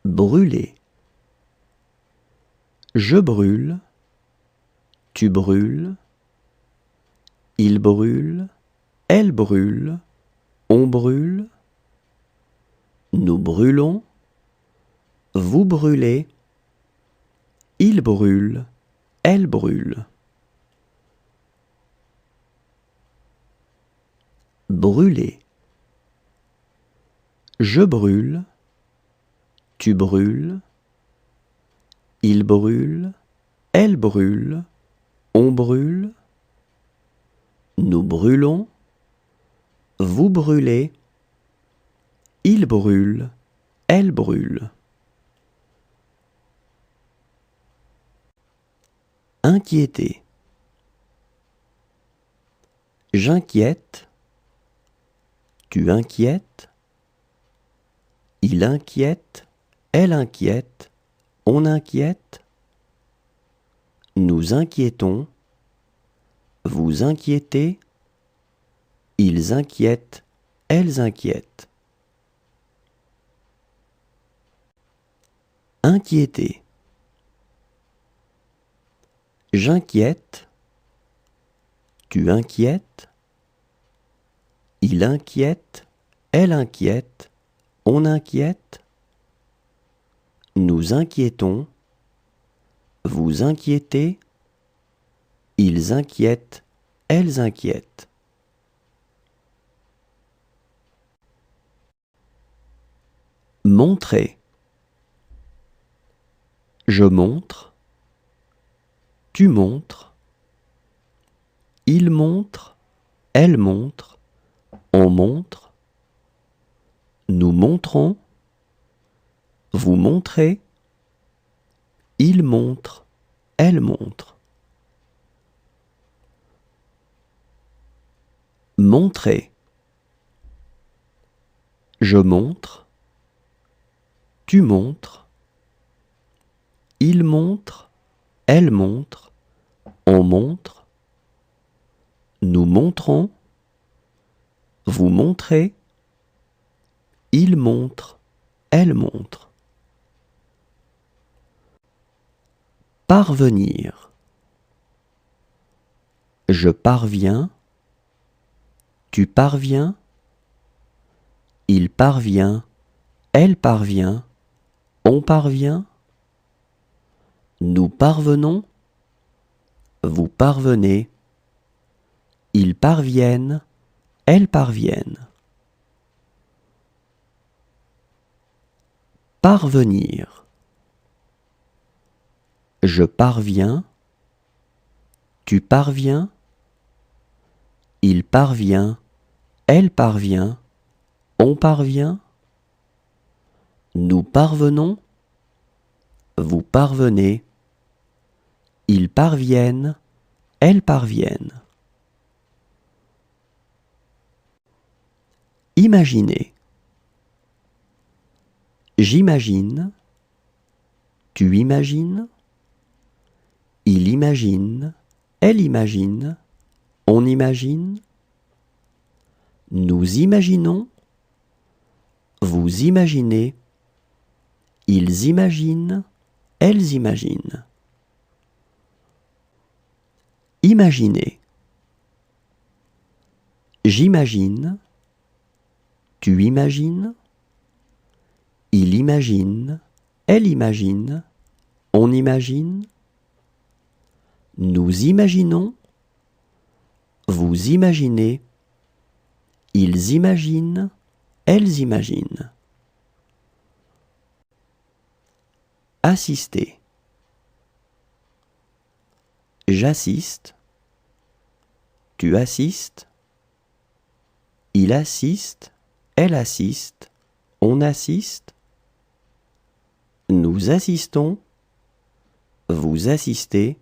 Brûler. Je brûle, tu brûles, il brûle, elle brûle, on brûle, nous brûlons, vous brûlez, il brûle, elle brûle. Brûler. Je brûle, tu brûles, il brûle, elle brûle, on brûle, nous brûlons, vous brûlez, il brûle, elle brûle. Inquiéter. J'inquiète, tu inquiètes, il inquiète, elle inquiète, on inquiète, nous inquiétons, vous inquiétez, ils inquiètent, elles inquiètent. Inquiéter. J'inquiète, tu inquiètes, il inquiète, elle inquiète, on inquiète, nous inquiétons, vous inquiétez, ils inquiètent, elles inquiètent. Montrer. Je montre, tu montres, il montre, elle montre, on montre, nous montrons, vous montrez, il montre, elle montre. Montrer. Je montre, tu montres, il montre, elle montre, on montre, nous montrons, vous montrez, il montre, elle montre. Parvenir. Je parviens, tu parviens, il parvient, elle parvient, on parvient, nous parvenons, vous parvenez, ils parviennent, elles parviennent. Parvenir. Je parviens, tu parviens, il parvient, elle parvient, on parvient, nous parvenons, vous parvenez, ils parviennent, elles parviennent. Imaginer. J'imagine, tu imagines, il imagine, elle imagine, on imagine, nous imaginons, vous imaginez, ils imaginent, elles imaginent. Imaginer. J'imagine, tu imagines, il imagine, elle imagine, on imagine, nous imaginons, vous imaginez, ils imaginent, elles imaginent. Assister. J'assiste, tu assistes, il assiste, elle assiste, on assiste, nous assistons, vous assistez,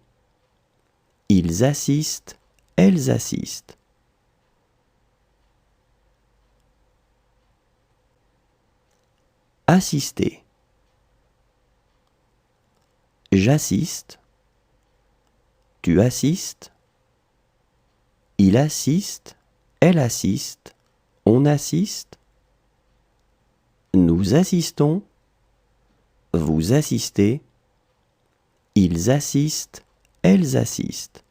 ils assistent, elles assistent. Assister. J'assiste, tu assistes, il assiste, elle assiste, on assiste, nous assistons, vous assistez, ils assistent, elles assistent.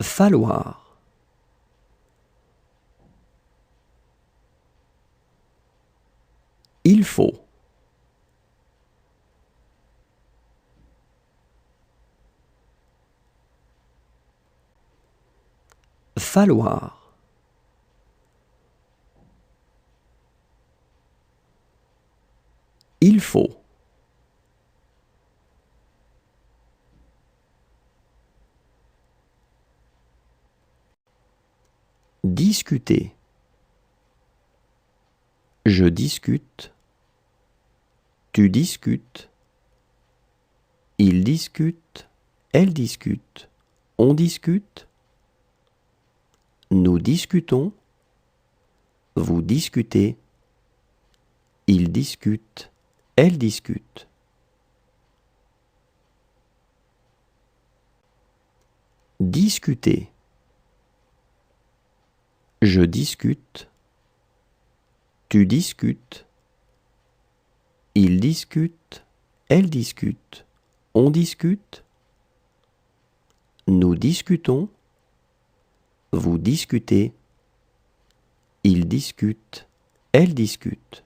Falloir. Il faut. Falloir. Il faut. Discuter. Je discute. Tu discutes. Il discute. Elle discute. On discute. Nous discutons. Vous discutez. Il discute. Elle discute. Discuter. Je discute. Tu discutes. Il discute. Elle discute. On discute. Nous discutons. Vous discutez. Il discute. Elle discute.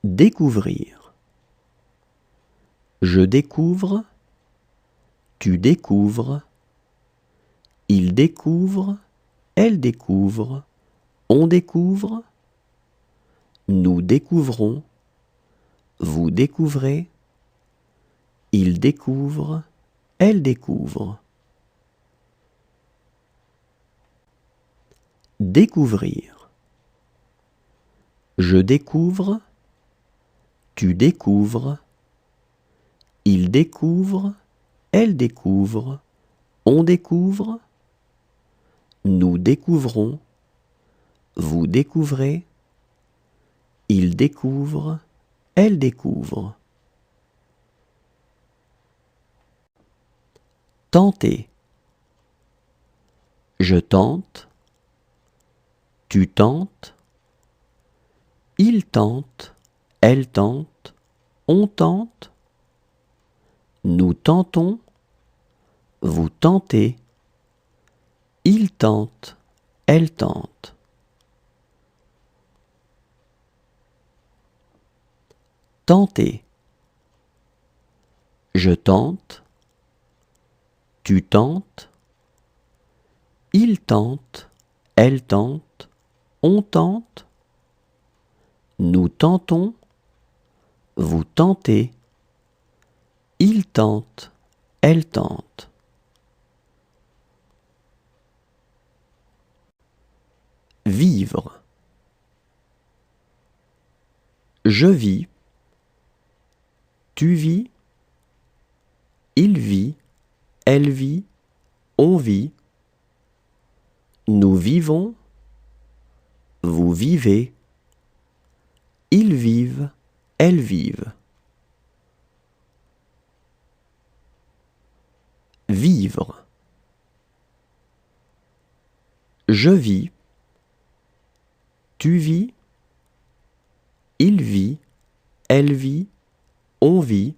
Découvrir. Je découvre. Tu découvres. Il découvre. Elle découvre. On découvre. Nous découvrons. Vous découvrez. Il découvre. Elle découvre. Découvrir. Je découvre. Tu découvres. Il découvre. Elle découvre. On découvre. Nous découvrons. Vous découvrez. Il découvre. Elle découvre. Tenter. Je tente. Tu tentes. Il tente. Elle tente. On tente. Nous tentons. Vous tentez. Il tente. Elle tente. Tenter. Je tente. Tu tentes. Il tente. Elle tente. On tente. Nous tentons. Vous tentez. Il tente. Elle tente. Vivre. Je vis. Tu vis. Il vit. Elle vit. On vit. Nous vivons. Vous vivez. Ils vivent. Elles vivent. Vivre. Je vis. Tu vis. Il vit. Elle vit. On vit.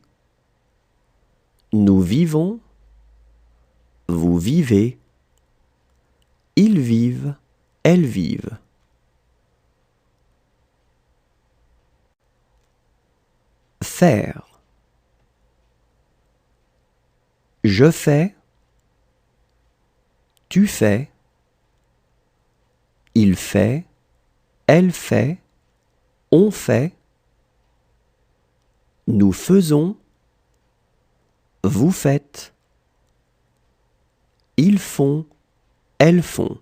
Nous vivons. Vous vivez. Ils vivent. Elles vivent. Faire. Je fais. Tu fais. Il fait. Elle fait. On fait. Nous faisons. Vous faites. Ils font. Elles font.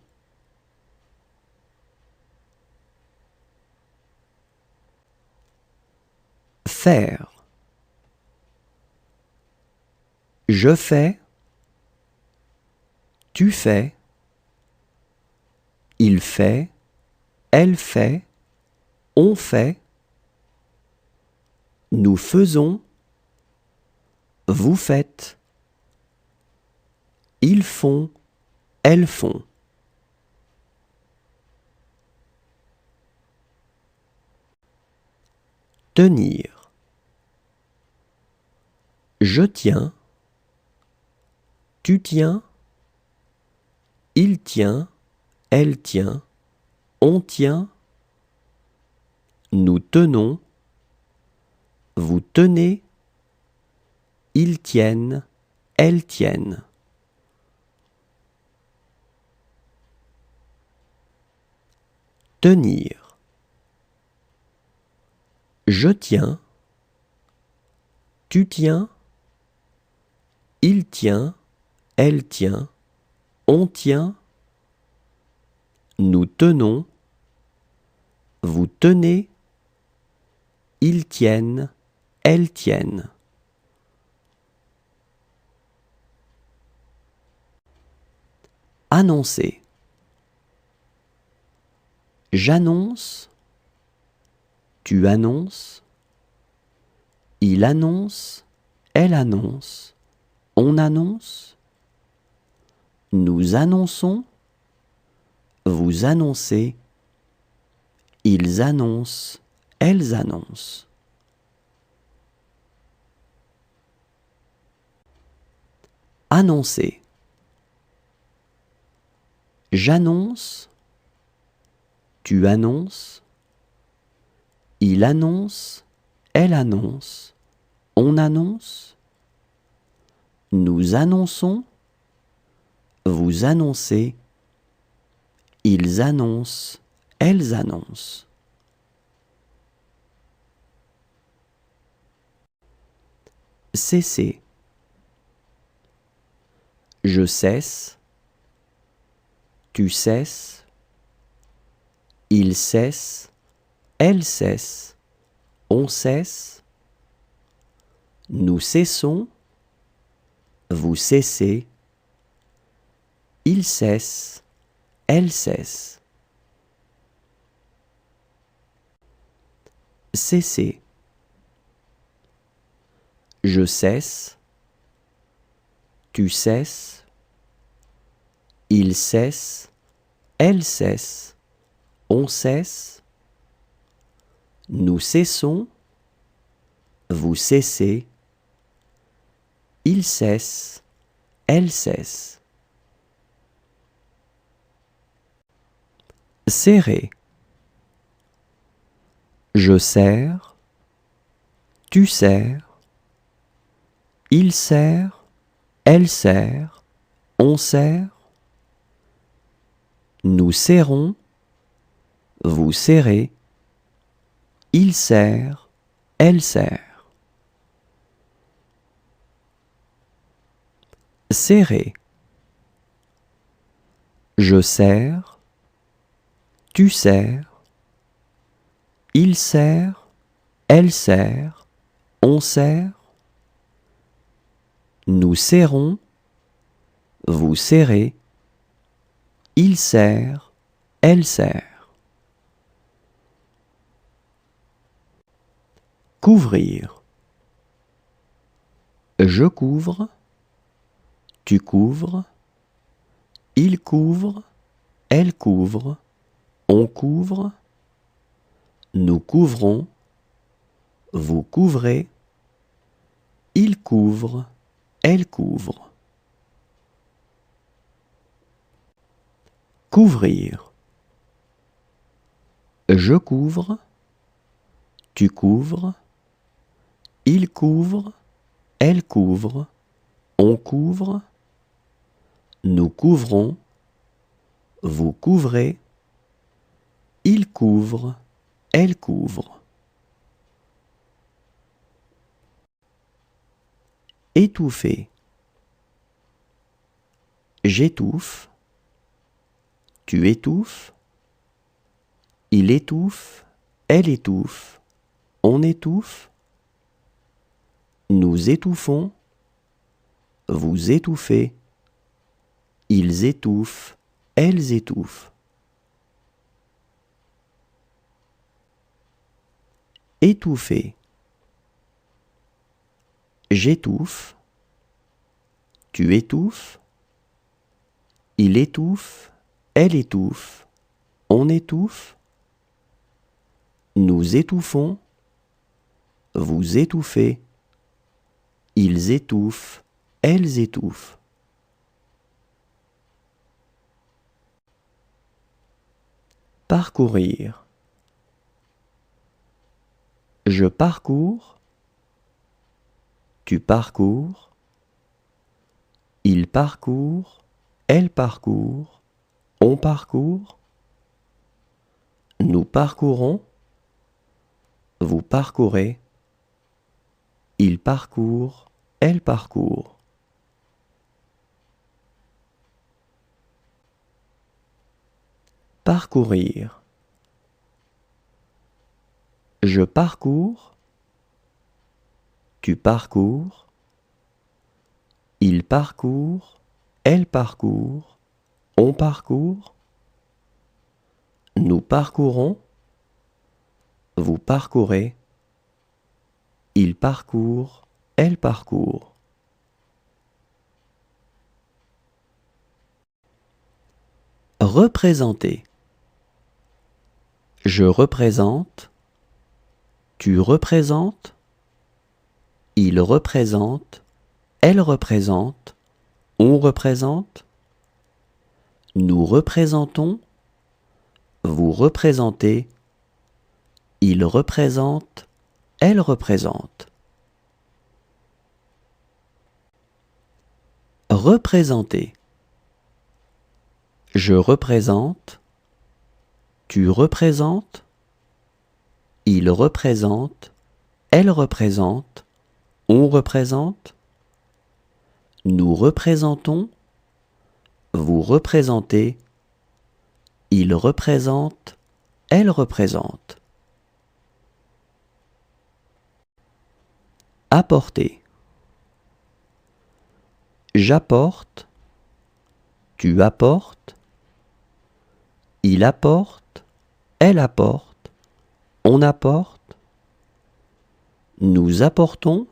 Faire. Je fais. Tu fais. Il fait. Elle fait. On fait. Nous faisons. Vous faites. Ils font. elles font. Tenir. Je tiens, tu tiens, il tient, elle tient, on tient, nous tenons, vous tenez, ils tiennent, elles tiennent. Tenir. Je tiens, tu tiens, il tient, elle tient, on tient, nous tenons, vous tenez, ils tiennent, elles tiennent. Annoncer. J'annonce, tu annonces, il annonce, elle annonce, on annonce, nous annonçons, vous annoncez, ils annoncent, elles annoncent. Annoncer. J'annonce, tu annonces, il annonce, elle annonce, on annonce, nous annonçons, vous annoncez, ils annoncent, elles annoncent. Cesser. Je cesse, tu cesses, il cesse, elle cesse, on cesse, nous cessons, vous cessez, il cesse, elle cesse. Cesser. Je cesse, tu cesses, il cesse, elle cesse, on cesse, nous cessons, vous cessez, il cesse, elle cesse. Serrer. Je serre, tu serres, il serre, elle serre, on serre, nous serrons, vous serrez, il serre, elle serre. Serrer. Je serre, tu serres, il serre, elle serre, on serre, nous serrons, vous serrez, il serre, elle serre. Couvrir. Je couvre, tu couvres, il couvre, elle couvre, on couvre, nous couvrons, vous couvrez, il couvre, elle couvre. Couvrir. Je couvre, tu couvres, il couvre, elle couvre, on couvre, nous couvrons, vous couvrez, il couvre, elle couvre. Étouffer. J'étouffe, tu étouffes, il étouffe, elle étouffe, on étouffe, nous étouffons, vous étouffez, ils étouffent, elles étouffent. Étouffer. J'étouffe, tu étouffes, Il étouffe, elle étouffe, on étouffe. Nous étouffons, vous étouffez. Ils étouffent, elles étouffent. Parcourir. Je parcours, tu parcours, il parcourt, elle parcourt, on parcourt. Nous parcourons, vous parcourez, il parcourt, elle parcourt. Parcourir. Je parcours, tu parcours, il parcourt, elle parcourt, on parcourt. Nous parcourons, vous parcourez, il parcourt, elle parcourt. Représenter. Je représente, tu représentes, il représente, elle représente, on représente. Nous représentons, vous représentez, il représente, elle représente. Représenter. Je représente, tu représentes, il représente, elle représente, on représente. Nous représentons, vous représentez, il représente, elle représente. Apporter. J'apporte, tu apportes, il apporte, elle apporte, on apporte. Nous apportons,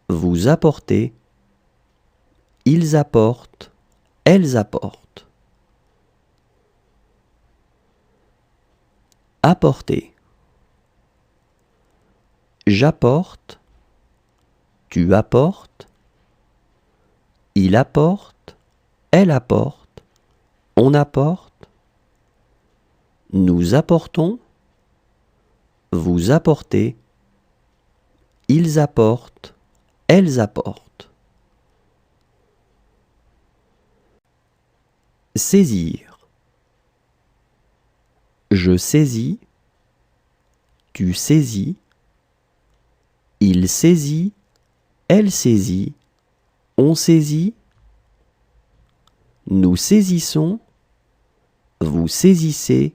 vous apportez, ils apportent, elles apportent. Apporter. J'apporte, tu apportes, il apporte, elle apporte, on apporte. Nous apportons, vous apportez, ils apportent, elles apportent. Saisir. Je saisis, tu saisis, il saisit, elle saisit, on saisit. Nous saisissons, vous saisissez,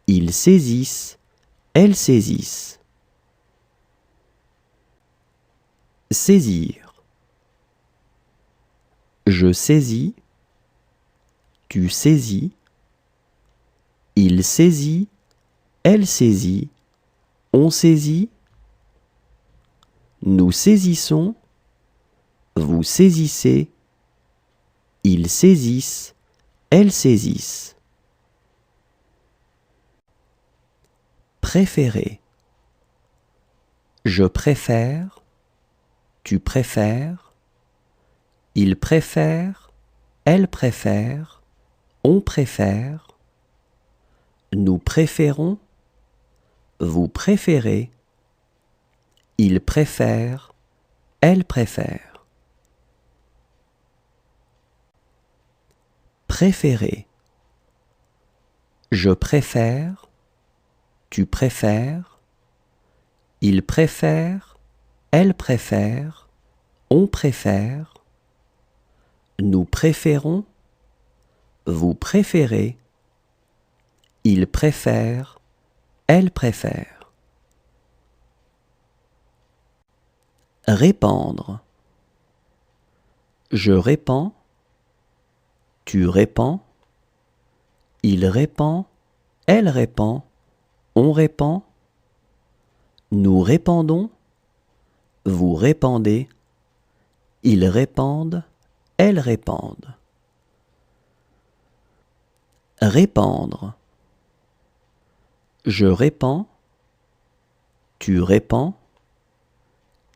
ils saisissent, elles saisissent. Saisir. Je saisis, tu saisis, il saisit, elle saisit, on saisit. Nous saisissons, vous saisissez, ils saisissent, elles saisissent. Préférer. Je préfère, tu préfères, il préfère, elle préfère, on préfère. Nous préférons, vous préférez, il préfère, elle préfère. Préférer. Je préfère, tu préfères, il préfère, elle préfère, on préfère. Nous préférons, vous préférez, il préfère, elle préfère. Répandre. Je répands, tu répands, il répand, elle répand, on répand. Nous répandons, vous répandez, ils répandent, elles répandent. Répandre. Je répands. Tu répands.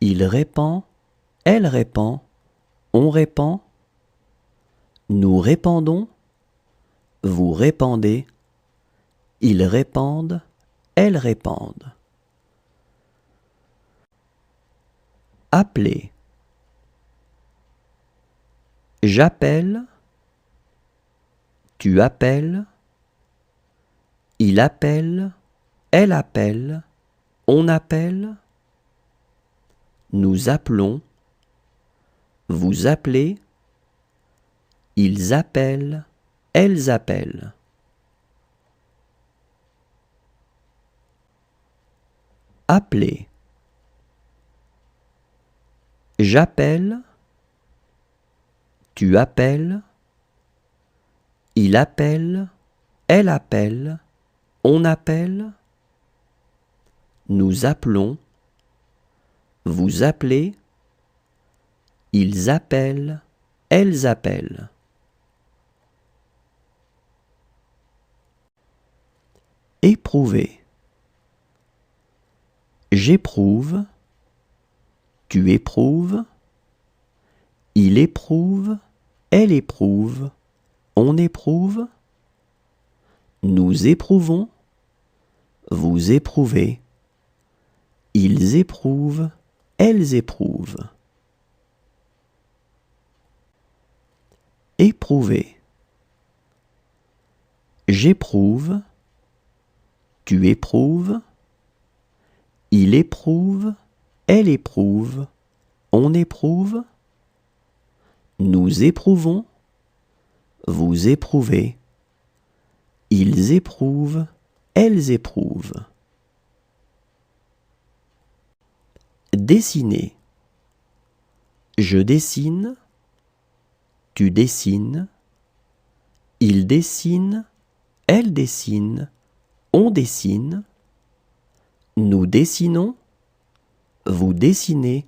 Il répand. Elle répand. On répand. Nous répandons. Vous répandez. Ils répandent. Elles répandent. Appeler. J'appelle. Tu appelles. Il appelle. Elle appelle. On appelle. Nous appelons. Vous appelez. Ils appellent. Elles appellent. Appeler. J'appelle. Tu appelles. Il appelle. Elle appelle. On appelle. Nous appelons. Vous appelez. Ils appellent. Elles appellent. Éprouver. J'éprouve. Tu éprouves. Il éprouve. Elle éprouve. On éprouve. Nous éprouvons. Vous éprouvez. Ils éprouvent. Elles éprouvent. Éprouver. J'éprouve. Tu éprouves. Il éprouve. Elle éprouve. On éprouve. Nous éprouvons. Vous éprouvez. Ils éprouvent. Elles éprouvent. Dessiner. Je dessine. Tu dessines. Il dessine. Elle dessine. On dessine. Nous dessinons. Vous dessinez.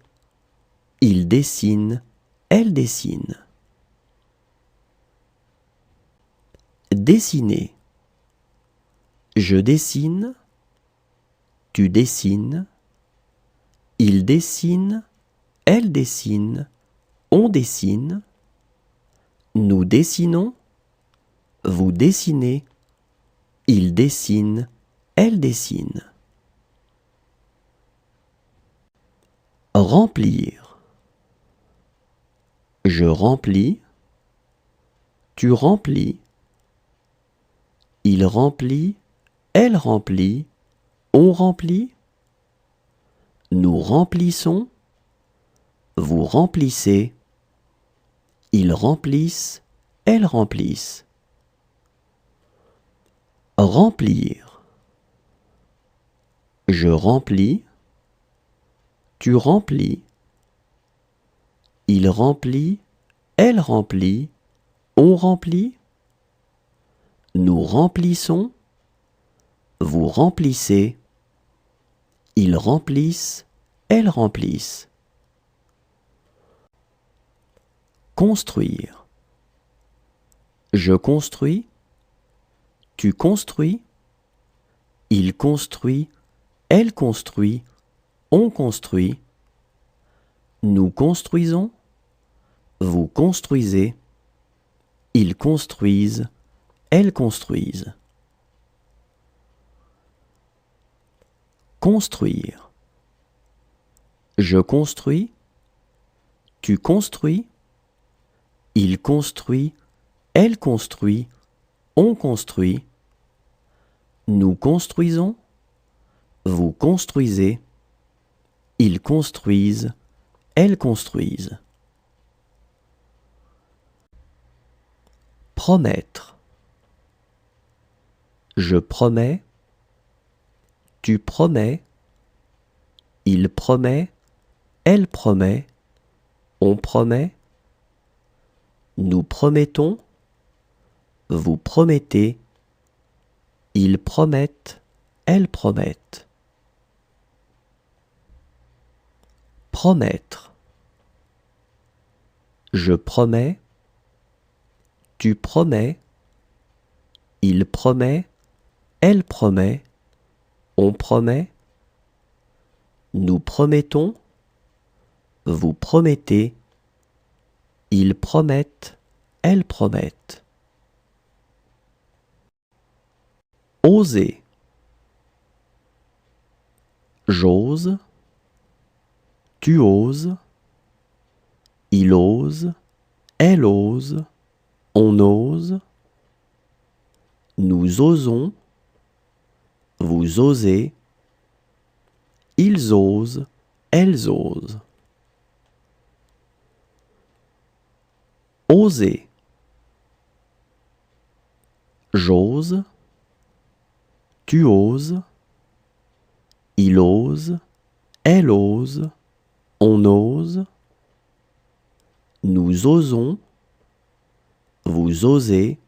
Il dessine. Elle dessine. Dessiner. Je dessine. Tu dessines. Il dessine. Elle dessine. On dessine. Nous dessinons. Vous dessinez. Il dessine. Elle dessine. Remplir. Je remplis. Tu remplis. Il remplit. Elle remplit. On remplit. Nous remplissons. Vous remplissez. Ils remplissent. Elles remplissent. Remplir. Je remplis. Tu remplis. Il remplit. Elle remplit. On remplit. Nous remplissons. Vous remplissez. Ils remplissent. Elles remplissent. Construire. Je construis. Tu construis. Il construit. Elle construit. On construit. Nous construisons. Vous construisez. Ils construisent. Elles construisent. Construire. Je construis. Tu construis. Il construit. Elle construit. On construit. Nous construisons. Vous construisez. Ils construisent. Elles construisent. Promettre. Je promets. Tu promets. Il promet. Elle promet. On promet. Nous promettons. Vous promettez. Ils promettent. Elles promettent. Promettre. Je promets. Tu promets. il promet, elle promet, on promet, nous promettons, vous promettez, ils promettent, elles promettent. Oser. J'ose, tu oses, il ose, elle ose, on ose, nous osons, vous osez, ils osent, elles osent. Oser. J'ose, tu oses, il ose, elle ose, on ose, nous osons, vous osez,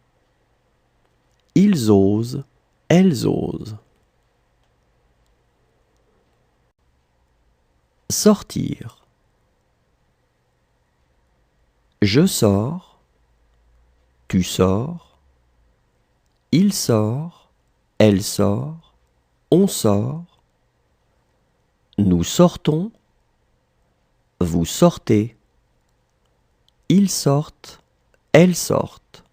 ils osent, elles osent. Sortir. Je sors, tu sors, il sort, elle sort, on sort, nous sortons, vous sortez, ils sortent, elles sortent.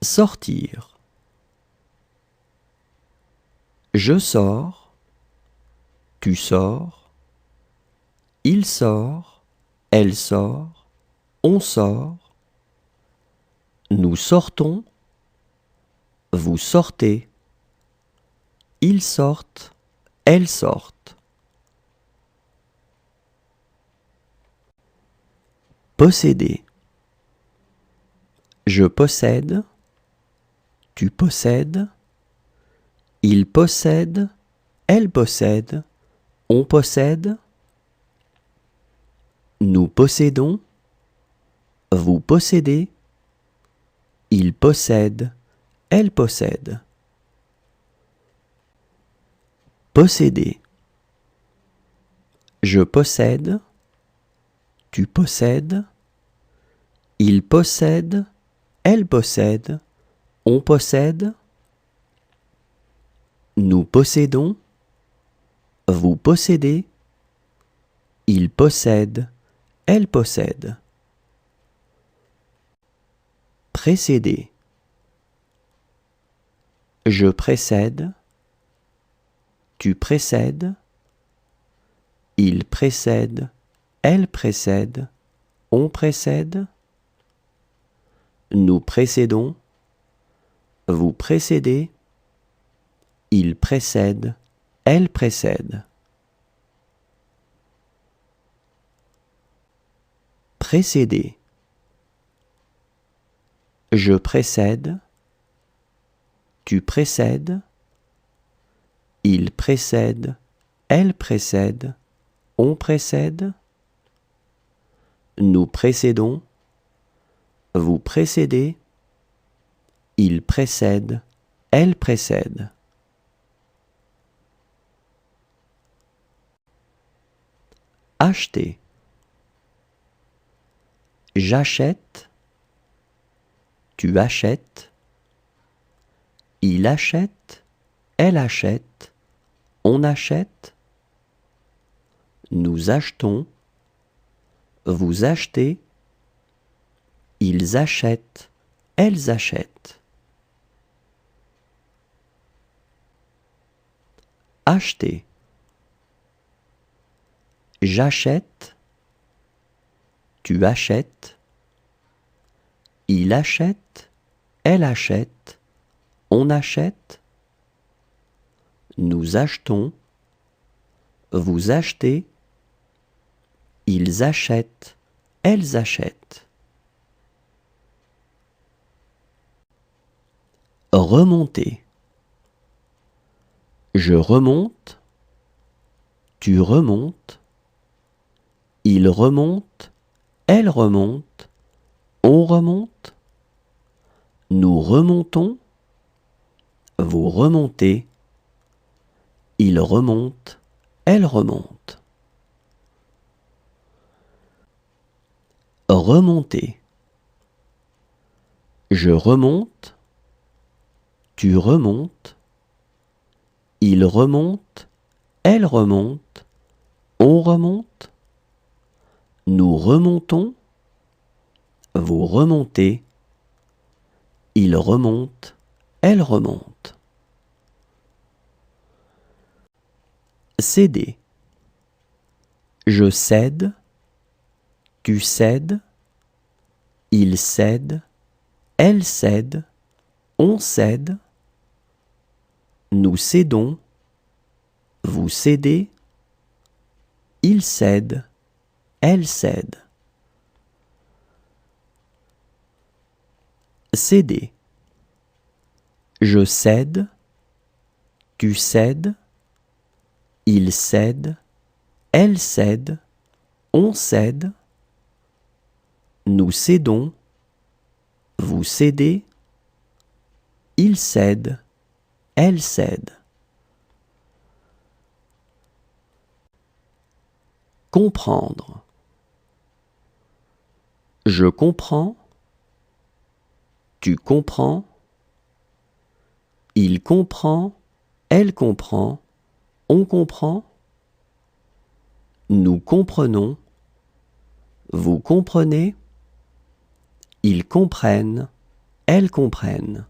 Sortir. Je sors, tu sors, il sort, elle sort, on sort, nous sortons, vous sortez, ils sortent, elles sortent. Posséder. Je possède, tu possèdes, il possède, elle possède, on possède, nous possédons, vous possédez, il possède, elle possède. Posséder. Je possède, tu possèdes, il possède, elle possède, on possède, nous possédons, vous possédez, il possède, elle possède. Précéder. Je précède, tu précèdes, il précède, elle précède, on précède, nous précédons, vous précédez, il précède, elle précède. Précéder. Je précède, tu précèdes, il précède, elle précède, on précède, nous précédons, vous précédez, il précède, elle précède. Acheter. J'achète, tu achètes, il achète, elle achète, on achète, nous achetons, vous achetez, ils achètent, elles achètent. Acheter. J'achète, tu achètes, il achète, elle achète, on achète, nous achetons, vous achetez, ils achètent, elles achètent. Remonter. Je remonte, tu remontes, il remonte, elle remonte, on remonte, nous remontons, vous remontez, il remonte, elle remonte. Remonter. Je remonte, tu remontes, il remonte, elle remonte, on remonte, nous remontons, vous remontez, il remonte, elle remonte. Céder. Je cède, tu cèdes, il cède, elle cède, on cède, nous cédons, vous cédez, il cède, elle cède. Céder. Je cède, tu cèdes, il cède, elle cède, on cède, nous cédons, vous cédez, il cède, elle cède. Comprendre. Je comprends, tu comprends, il comprend, elle comprend, on comprend, nous comprenons, vous comprenez, ils comprennent, elles comprennent.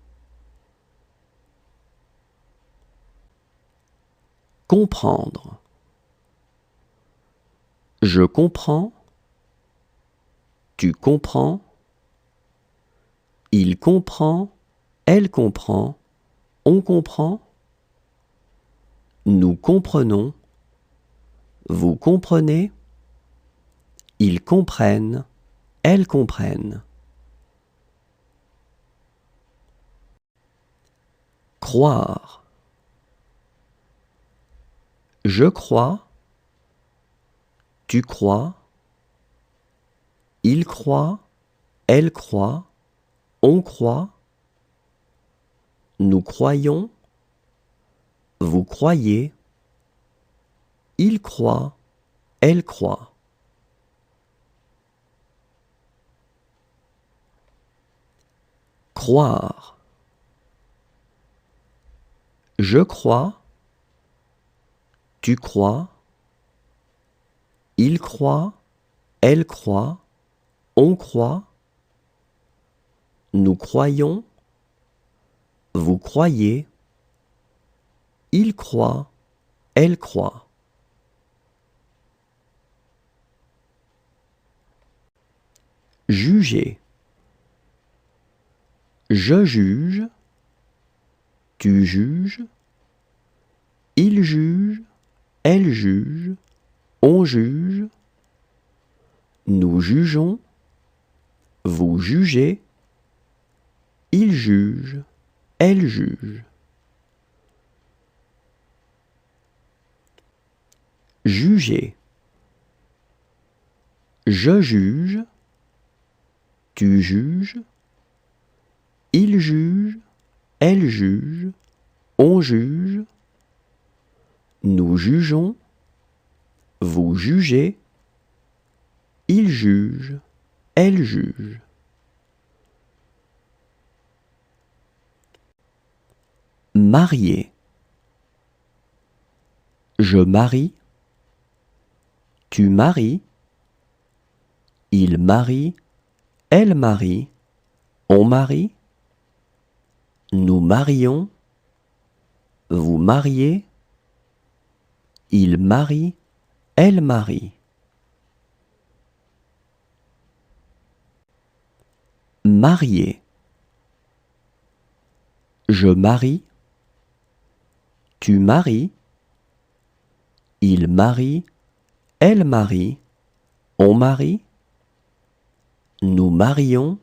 Comprendre. Je comprends, tu comprends, il comprend, elle comprend, on comprend, nous comprenons, vous comprenez, ils comprennent, elles comprennent. Croire. Je crois, tu crois, il croit, elle croit, on croit, nous croyons, vous croyez, il croit, elle croit. Croire. Je crois, tu crois, il croit, elle croit, on croit, nous croyons, vous croyez, il croit, elle croit. Juger. Je juge, tu juges, il juge, elle juge, on juge, nous jugeons, vous jugez, il juge, elle juge. Juger. Je juge, tu juges, il juge, elle juge, on juge, nous jugeons, vous jugez, il juge, elle juge. Marier. Je marie, tu maries, il marie, elle marie, on marie, nous marions, vous mariez, il marie, elle marie. Marier. Je marie, tu maries, il marie, elle marie, on marie, nous marions,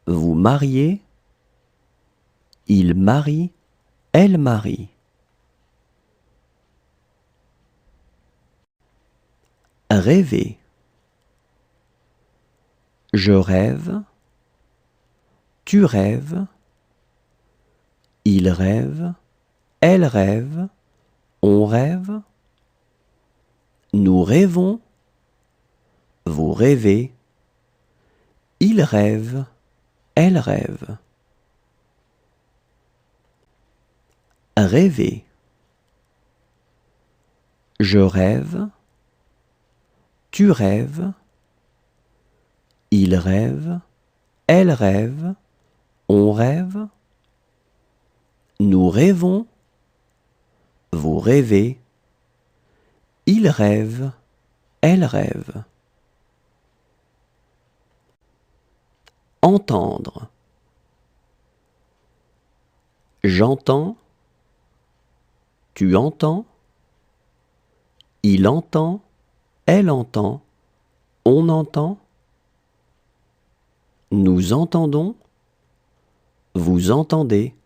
vous mariez, il marie, elle marie. Rêver. Je rêve, tu rêves, il rêve, elle rêve, on rêve, nous rêvons, vous rêvez, il rêve, elle rêve. Rêver. Je rêve, tu rêves, il rêve, elle rêve, on rêve, nous rêvons, vous rêvez, il rêve, elle rêve. Entendre. J'entends, tu entends, il entend, elle entend, on entend, nous entendons, vous entendez,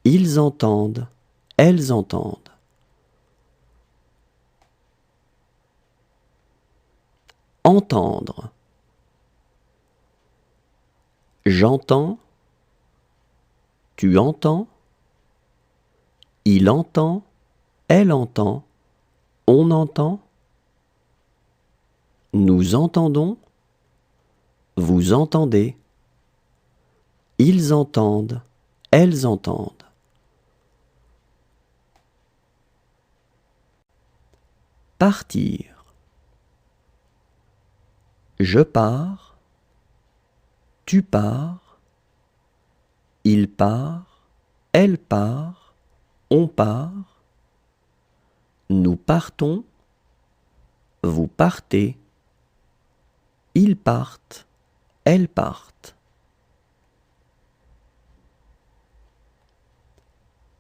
ils entendent, elles entendent. Entendre. J'entends, tu entends, il entend, elle entend, on entend, nous entendons, vous entendez, ils entendent, elles entendent. Partir. Je pars, tu pars, il part, elle part, on part, nous partons, vous partez, ils partent, elles partent.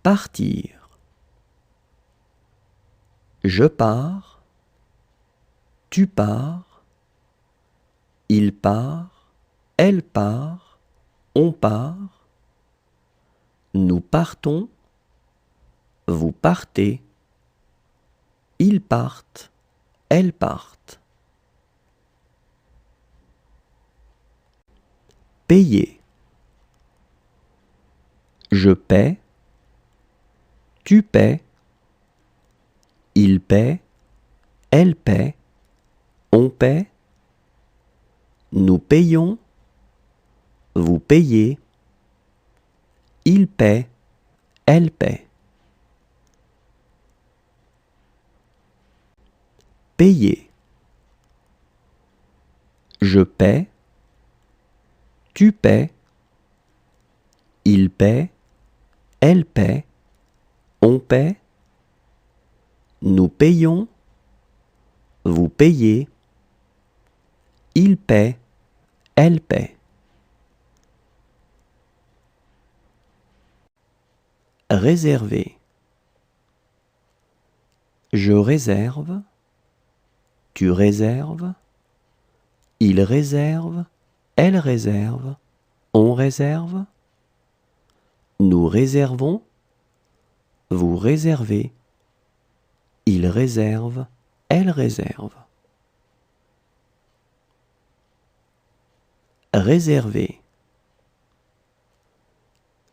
Partir. Je pars, tu pars, il part, elle part, on part, nous partons, vous partez, ils partent, elles partent. Payer. Je paie, tu paies, il paie, elle paie, on paie, nous payons, vous payez, il paie, elle paie. Payer. Je paie, tu paies, il paie, elle paie, on paie, nous payons, vous payez, il paie, elle paie. Réserver. Je réserve, tu réserves, il réserve, elle réserve, on réserve, nous réservons, vous réservez, il réserve, elle réserve. Réserver.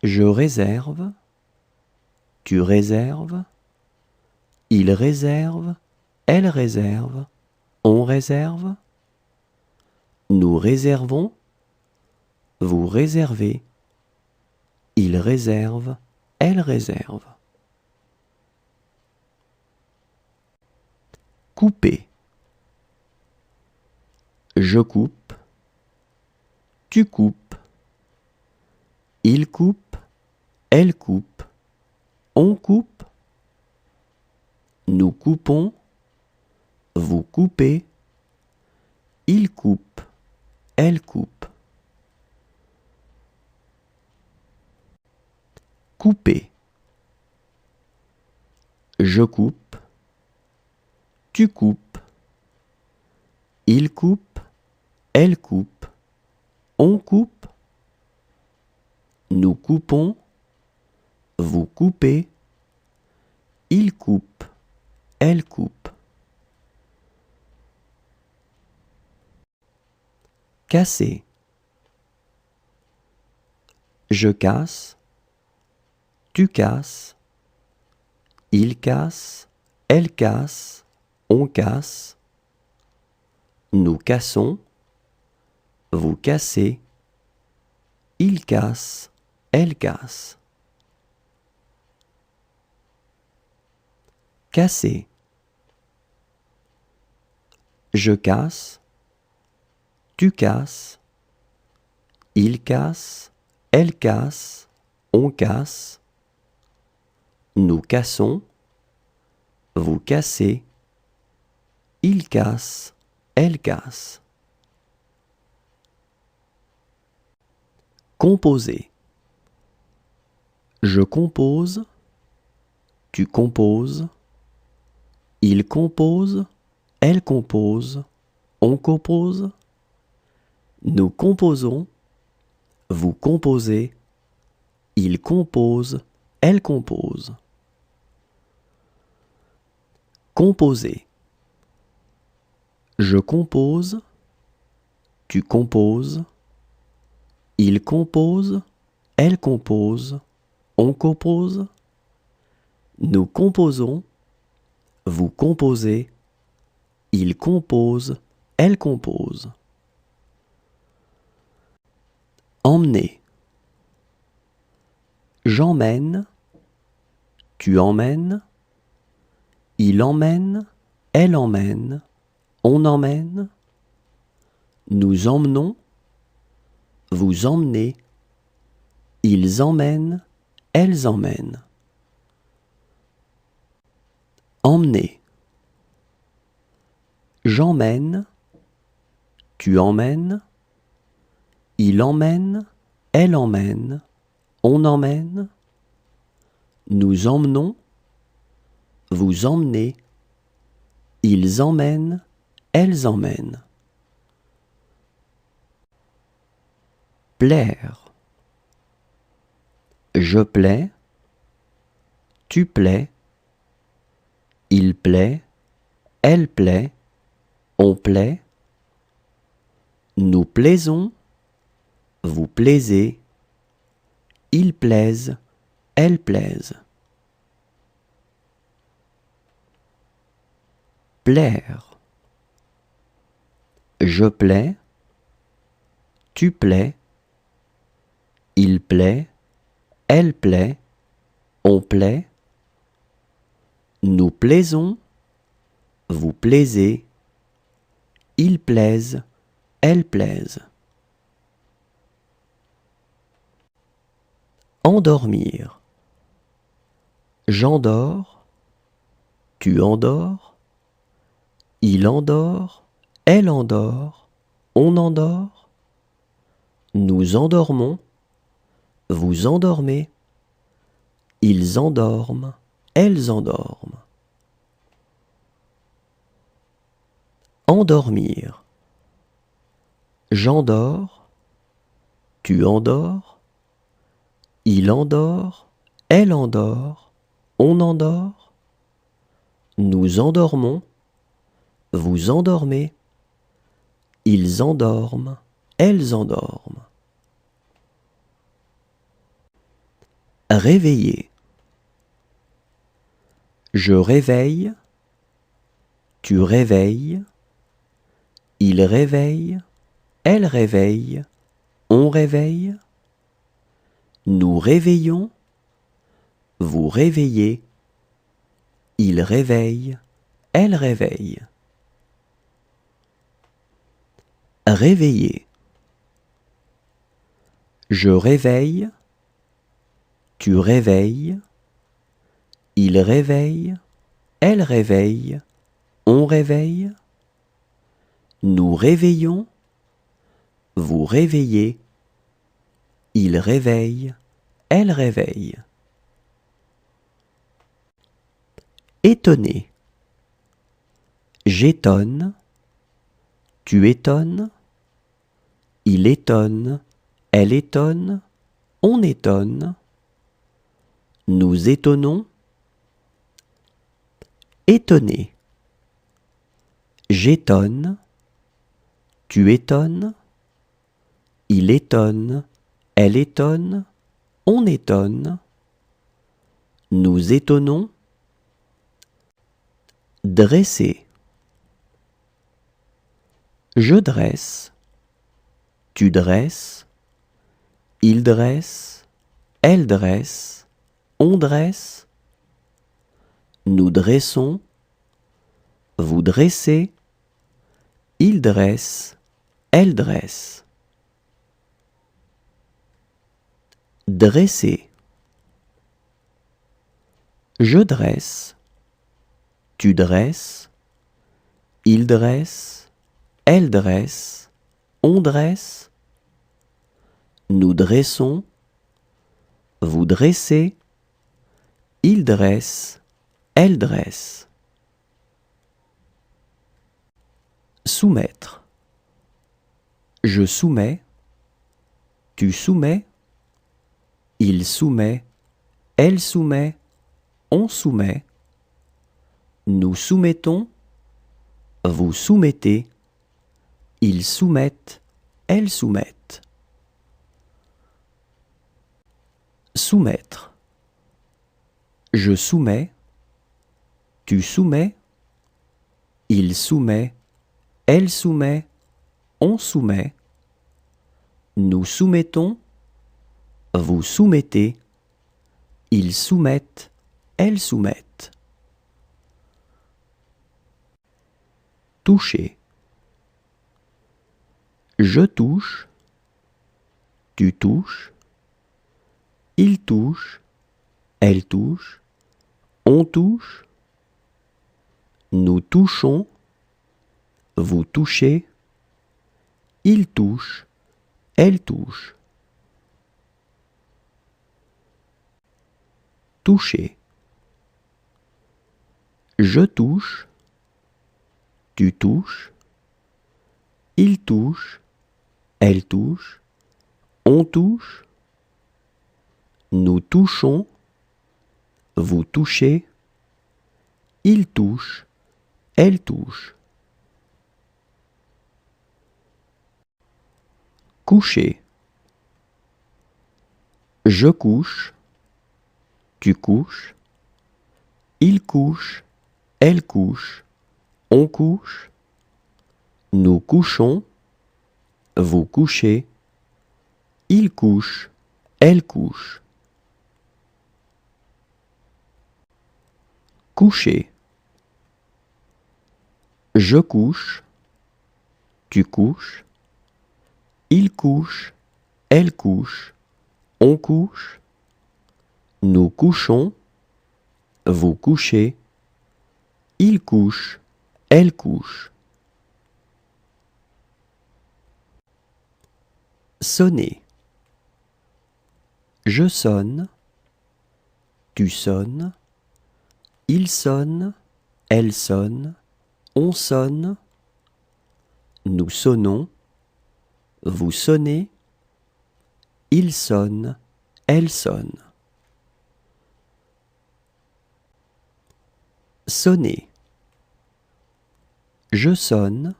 Je réserve, tu réserves, il réserve, elle réserve, on réserve, nous réservons, vous réservez, il réserve, elle réserve. Couper. Je coupe, tu coupes, il coupe, elle coupe, on coupe, nous coupons, vous coupez, il coupe, elle coupe. Couper. Je coupe, tu coupes, il coupe, elle coupe, on coupe, nous coupons, vous coupez, il coupe, elle coupe. Casser. Je casse, tu casses, il casse, elle casse, on casse, nous cassons, vous cassez, il casse, elle casse. Casser. Je casse, tu casses, il casse, elle casse, on casse. Nous cassons, vous cassez, il casse, elle casse. Composer. Je compose, tu composes, il compose, elle compose, on compose. Nous composons, vous composez, il compose, elle compose. Composer. Je compose, tu composes, il compose, elle compose, on compose. Nous composons, vous composez, il compose, elle compose. Emmener. J'emmène, tu emmènes, il emmène, elle emmène, on emmène. Nous emmenons, vous emmenez, ils emmènent, elles emmènent. Emmener. J'emmène, tu emmènes, il emmène, elle emmène, on emmène. Nous emmenons, vous emmenez, ils emmènent, elles emmènent. Plaire. Je plais, tu plais, il plaît, elle plaît, on plaît. Nous plaisons, vous plaisez, ils plaisent, elles plaisent. Plaire. Je plais, tu plais, il plaît, elle plaît, on plaît. Nous plaisons, vous plaisez, ils plaisent, elles plaisent. Endormir. J'endors, tu endors, il endort, elle endort, on endort. Nous endormons, vous endormez, ils endorment, elles endorment. Endormir. J'endors, tu endors, il endort, elle endort, on endort. Nous endormons, vous endormez, ils endorment, elles endorment. Réveiller. Je réveille, tu réveilles, il réveille, elle réveille, on réveille. Nous réveillons, vous réveillez, il réveille, elle réveille. Réveiller. Je réveille, tu réveilles, il réveille, elle réveille, on réveille. Nous réveillons, vous réveillez, il réveille, elle réveille. Étonner. J'étonne, tu étonnes, il étonne, elle étonne, on étonne. Nous étonnons. Étonner. J'étonne, tu étonnes, il étonne, elle étonne, on étonne. Nous étonnons. Dresser. Je dresse, tu dresses, Il dresse, elle dresse, on dresse. Nous dressons, vous dressez. Il dresse, elle dresse. Dresser. Je dresse, tu dresses, il dresse, elle dresse, on dresse. Nous dressons, vous dressez, il dresse, elle dresse. Soumettre. Je soumets, tu soumets, il soumet, elle soumet, on soumet. Nous soumettons, vous soumettez, ils soumettent, elles soumettent. Soumettre. Je soumets, tu soumets, il soumet, elle soumet, on soumet. Nous soumettons, vous soumettez, ils soumettent, elles soumettent. Toucher. Je touche, tu touches, il touche, elle touche, on touche. Nous touchons, vous touchez, il touche, elle touche. Toucher. Je touche, tu touches, il touche, elle touche, on touche. Nous touchons, vous touchez, il touche, elle touche. Coucher. Je couche, tu couches, il couche, elle couche, on couche. Nous couchons, vous couchez, il couche, elle couche. Coucher. Je couche, tu couches, il couche, elle couche, on couche. Nous couchons, vous couchez, il couche, elle couche. Sonner. Je sonne, tu sonnes, il sonne, elle sonne, on sonne. Nous sonnons, vous sonnez, il sonne, elle sonne. Sonner. Je sonne,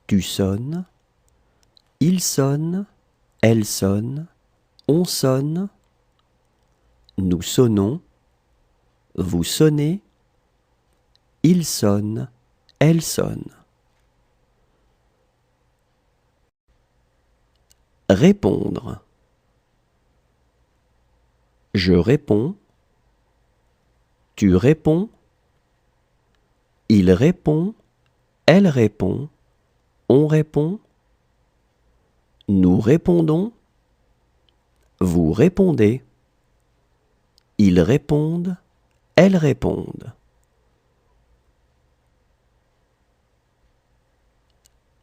tu sonnes, il sonne, elle sonne, on sonne. Nous sonnons, vous sonnez, il sonne, elle sonne. Répondre. Je réponds, tu réponds, il répond, elle répond, on répond. Nous répondons, vous répondez, ils répondent, elles répondent.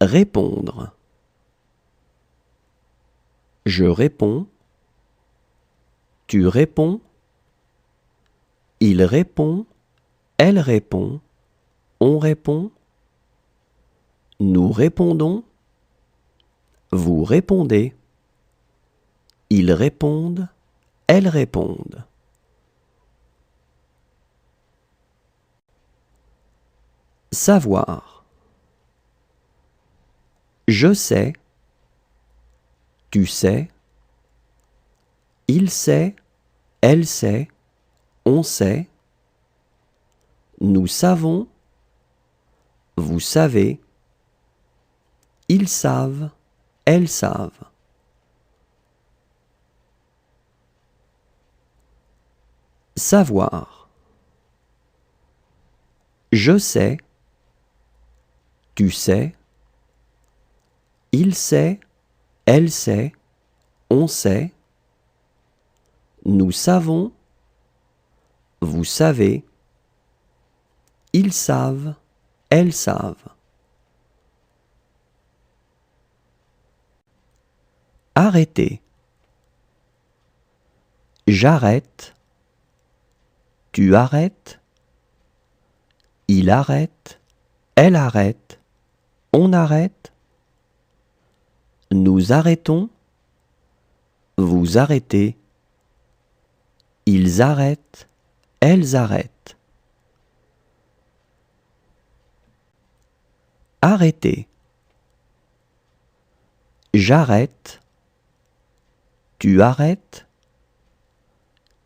Répondre. Je réponds, tu réponds, il répond, elle répond, on répond. Nous répondons, vous répondez, ils répondent, elles répondent. Savoir. Je sais, tu sais, il sait, elle sait, on sait. Nous savons, vous savez, ils savent, elles savent. Savoir. Je sais, tu sais, il sait, elle sait, on sait, nous savons, vous savez, ils savent, elles savent. Arrêter. J'arrête, tu arrêtes, il arrête, elle arrête, on arrête, nous arrêtons, vous arrêtez, ils arrêtent, elles arrêtent. Arrêter. J'arrête, tu arrêtes,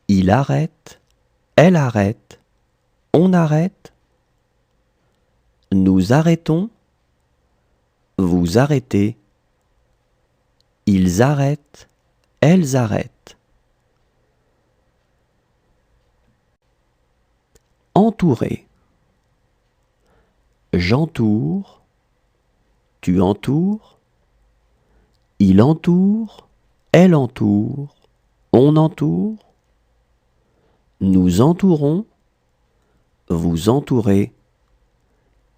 il arrête, elle arrête, on arrête, nous arrêtons, vous arrêtez, ils arrêtent, elles arrêtent. Entourer. J'entoure, tu entoures, il entoure, elle entoure, on entoure, nous entourons, vous entourez,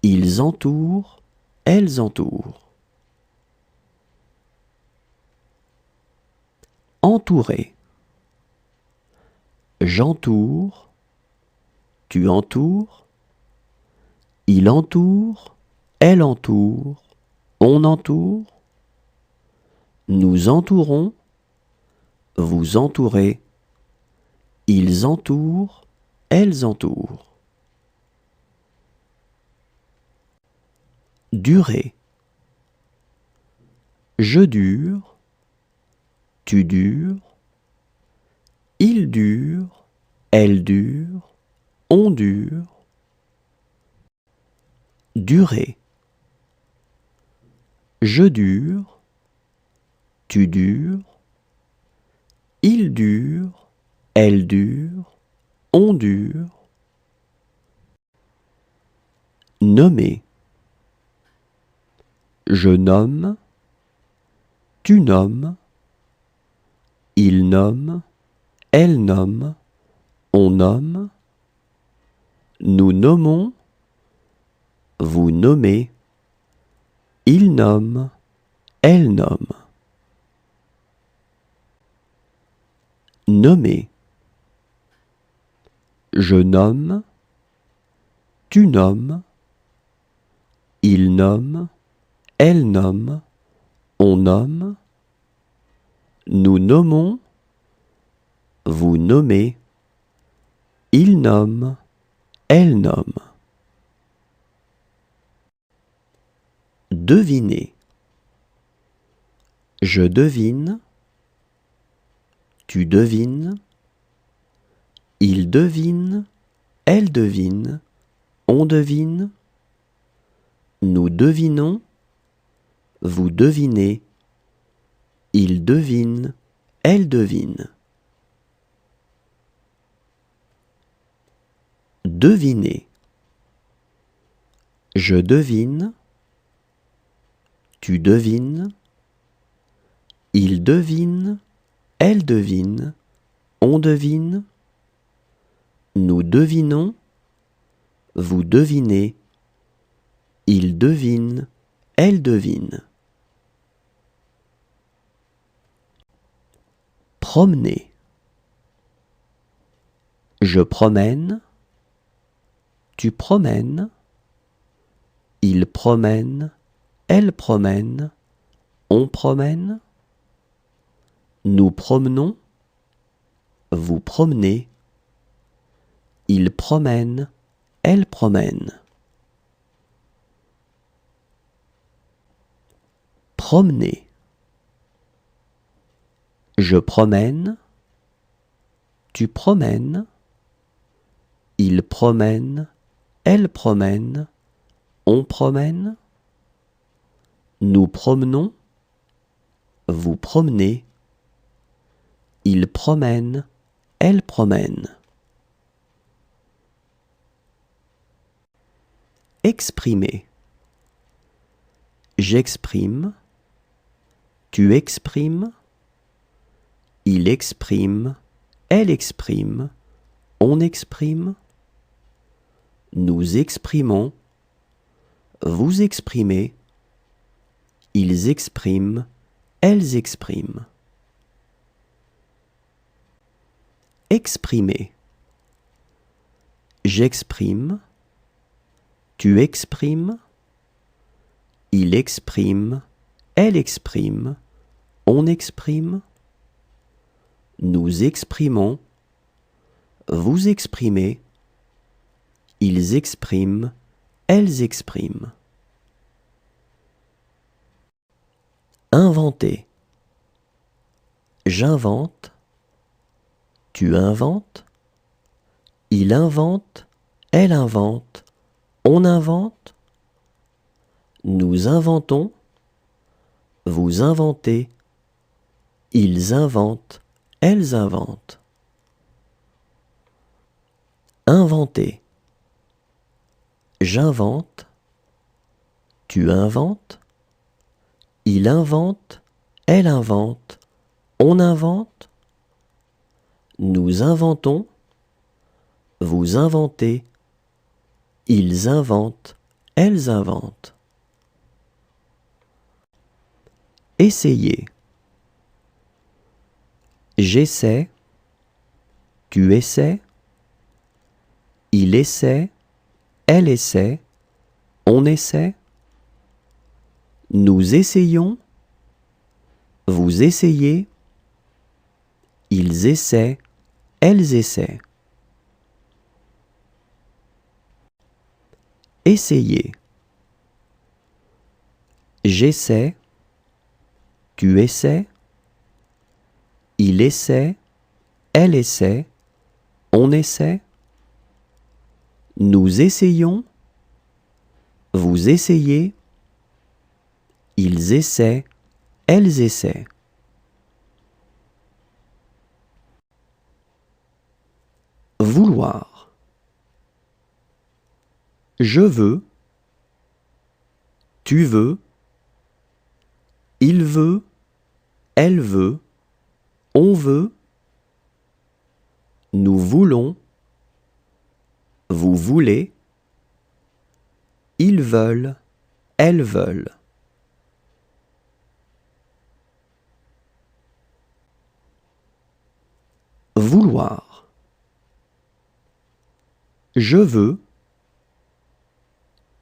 ils entourent, elles entourent. Entourer. J'entoure, tu entoures, il entoure, elle entoure, on entoure, nous entourons, vous entourez, ils entourent, elles entourent. Durer. Je dure, tu dures, il dure, elle dure, on dure. Durer. Je dure, tu dures, il dure, elle dure, on dure. Nommer. Je nomme, tu nommes, il nomme, elle nomme, on nomme, nous nommons, vous nommez, il nomme, elle nomme. Nommer. Je nomme, tu nommes, il nomme, elle nomme, on nomme, nous nommons, vous nommez, il nomme, elle nomme. Deviner. Je devine, tu devines, il devine, elle devine, on devine, nous devinons, vous devinez, il devine, elle devine. Deviner. Je devine, tu devines, il devine, elle devine, on devine, nous devinons, vous devinez, il devine, elle devine. Promener. Je promène, tu promènes, il promène, elle promène, on promène, nous promenons, vous promenez, il promène, elle promène. Promener. Je promène, tu promènes, il promène, elle promène, on promène, nous promenons, vous promenez, il promène, elle promène. exprimer. J'exprime, tu exprimes, il exprime, elle exprime, on exprime, nous exprimons, vous exprimez, ils expriment, elles expriment. Exprimer. J'exprime, tu exprimes, il exprime, elle exprime, on exprime, nous exprimons, vous exprimez, ils expriment, elles expriment. Inventer. J'invente, tu inventes, il invente, elle invente, on invente, nous inventons, vous inventez, ils inventent, elles inventent. Inventer. J'invente, tu inventes, il invente, elle invente, on invente, nous inventons, vous inventez, ils inventent, elles inventent. Essayer. J'essaie, tu essaies, il essaie, elle essaie, on essaie, nous essayons, vous essayez, ils essaient, elles essaient. Essayer. J'essaie, tu essaies, il essaie, elle essaie, on essaie, nous essayons, vous essayez, ils essaient, elles essaient. Vouloir. Je veux, tu veux, il veut, elle veut, on veut, nous voulons, vous voulez, ils veulent, elles veulent. Vouloir. Je veux,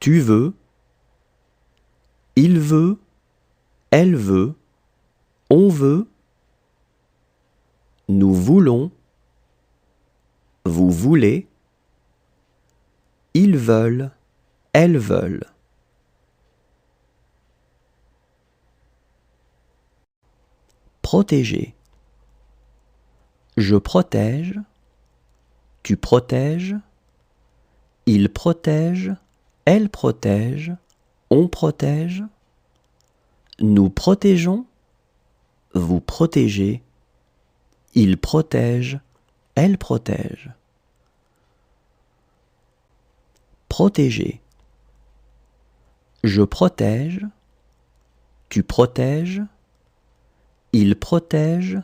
tu veux, il veut, elle veut, on veut, nous voulons, vous voulez, ils veulent, elles veulent. Protéger. Je protège, tu protèges, il protège, elle protège, on protège, nous protégeons, vous protégez, il protège, elle protège. Protéger. Je protège, tu protèges, il protège,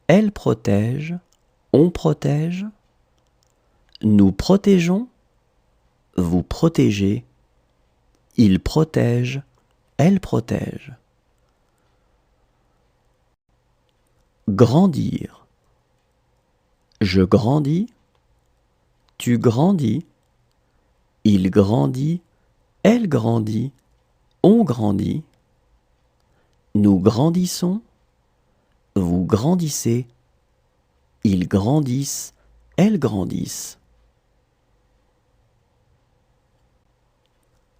elle protège, on protège, nous protégeons, vous protégez, il protège, elle protège. Grandir. Je grandis, tu grandis, il grandit, elle grandit, on grandit, nous grandissons, vous grandissez, ils grandissent, elles grandissent.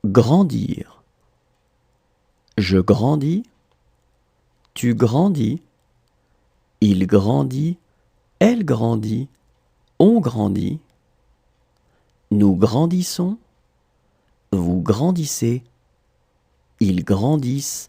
Grandir. Je grandis, tu grandis, il grandit, elle grandit, on grandit, nous grandissons, vous grandissez, ils grandissent,